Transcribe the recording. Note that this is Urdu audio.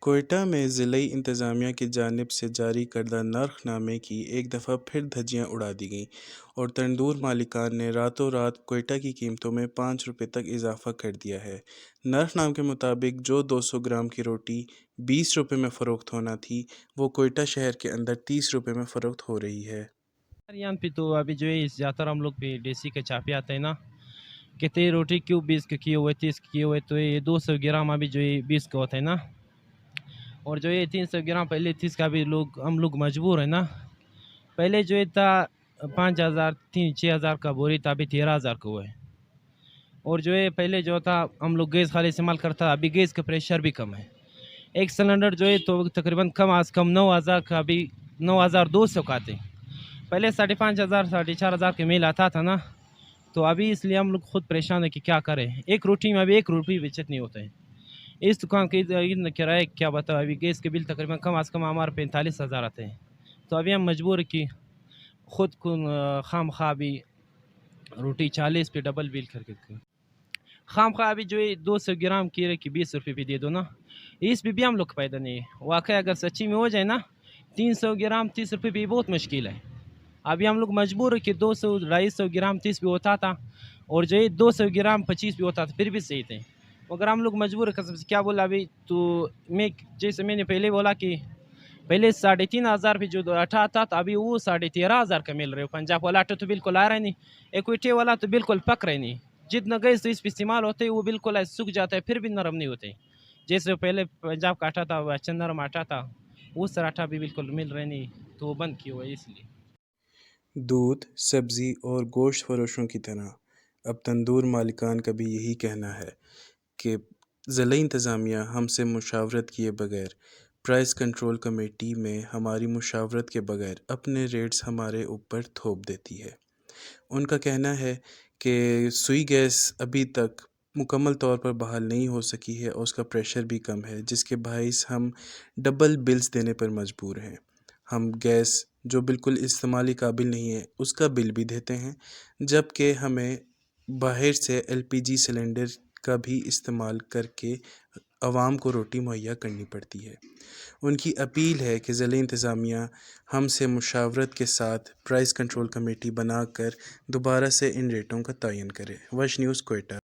کوئٹہ میں ضلعی انتظامیہ کی جانب سے جاری کردہ نرخ نامے کی ایک دفعہ پھر دھجیاں اڑا دی گئیں اور تندور مالکان نے راتوں رات کوئٹہ کی قیمتوں میں 5 روپے تک اضافہ کر دیا ہے۔ نرخ نام کے مطابق جو 200 گرام کی روٹی 20 روپے میں فروخت ہونا تھی وہ کوئٹہ شہر کے اندر 30 روپے میں فروخت ہو رہی ہے۔ یہاں پہ تو ابھی جو ہے زیادہ تر ہم لوگ پہ دیسی کے چاپے آتے ہیں نا، کہتے ہیں روٹی کیوں 20 کے کیے ہوئے 30 کے کیے ہوئے، تو یہ 200 گرام ابھی جو ہے 20 کا ہوتا ہے نا، اور جو یہ 300 گرام پہلے 30 کا بھی ہم لوگ مجبور ہیں نا۔ پہلے جو ہے تھا 5000 6,000 کا بوری تھا، ابھی 13,000 کا ہوا ہے۔ اور جو ہے پہلے جو تھا ہم لوگ گیس خالی استعمال کرتا، ابھی گیس کا پریشر بھی کم ہے۔ ایک سلنڈر جو ہے تو تقریباً کم از کم 9,000 کا، ابھی 9,200 کا آتے ہیں۔ پہلے 5,500 4,500 کے میل آتا تھا نا، تو ابھی اس لیے ہم لوگ خود پریشان ہیں کہ کیا کریں۔ ایک روٹی میں ابھی 1 روپی بچت نہیں ہوتا ہے۔ اس دکان کے کرایہ کیا بتاؤ، ابھی گیس کے بل تقریباً کم از کم ہمارے 45,000 آتے ہیں۔ تو ابھی ہم مجبور ہیں کہ خود کو خام خواہ بھی روٹی 40 پہ ڈبل بل کر کے خام خواہ ابھی جو ہے 200 گرام کیرے کی 20 روپے بھی دے دو نا، اس پہ بھی ہم لوگ پیدا نہیں ہے۔ واقعی اگر سچی میں ہو جائے نا 300 گرام 30 روپے بھی بہت مشکل ہے۔ ابھی ہم لوگ مجبور ہے کہ 200 250 گرام 30 بھی ہوتا تھا، اور جو ہے 200 گرام 25 بھی ہوتا تھا، پھر بھی صحیح تھے۔ مگر ہم لوگ مجبور ہے قسم سے، کیا بولا ابھی تو میں جیسے میں نے پہلے بولا کہ پہلے 3,500 پہ جو آٹا آتا تھا، ابھی وہ 13,500 کا مل رہے ہو۔ پنجاب والا آٹا تو بالکل آ رہا نہیں، ایکویٹی والا تو بالکل پک رہے نہیں۔ جتنا گیس تو اس پہ استعمال ہوتے وہ بالکل سوکھ جاتا ہے، پھر بھی نرم نہیں ہوتے۔ جیسے پہلے پنجاب کا آٹا تھا وہ اچھا نرم آٹا تھا، وہ سر آٹا بھی بالکل مل رہے نہیں، تو وہ بند کیا ہوا ہے اس لیے۔ دودھ، سبزی اور گوشت فروشوں کی طرح اب تندور مالکان کا بھی یہی کہنا ہے کہ ضلعی انتظامیہ ہم سے مشاورت کیے بغیر پرائس کنٹرول کمیٹی میں ہماری مشاورت کے بغیر اپنے ریٹس ہمارے اوپر تھوپ دیتی ہے۔ ان کا کہنا ہے کہ سوئی گیس ابھی تک مکمل طور پر بحال نہیں ہو سکی ہے اور اس کا پریشر بھی کم ہے، جس کے باعث ہم ڈبل بلز دینے پر مجبور ہیں۔ ہم گیس جو بالکل استعمالی قابل نہیں ہے اس کا بل بھی دیتے ہیں، جبکہ ہمیں باہر سے LPG سلنڈر کا بھی استعمال کر کے عوام کو روٹی مہیا کرنی پڑتی ہے۔ ان کی اپیل ہے کہ ضلعی انتظامیہ ہم سے مشاورت کے ساتھ پرائس کنٹرول کمیٹی بنا کر دوبارہ سے ان ریٹوں کا تعین کرے۔ وش نیوز کوئٹہ۔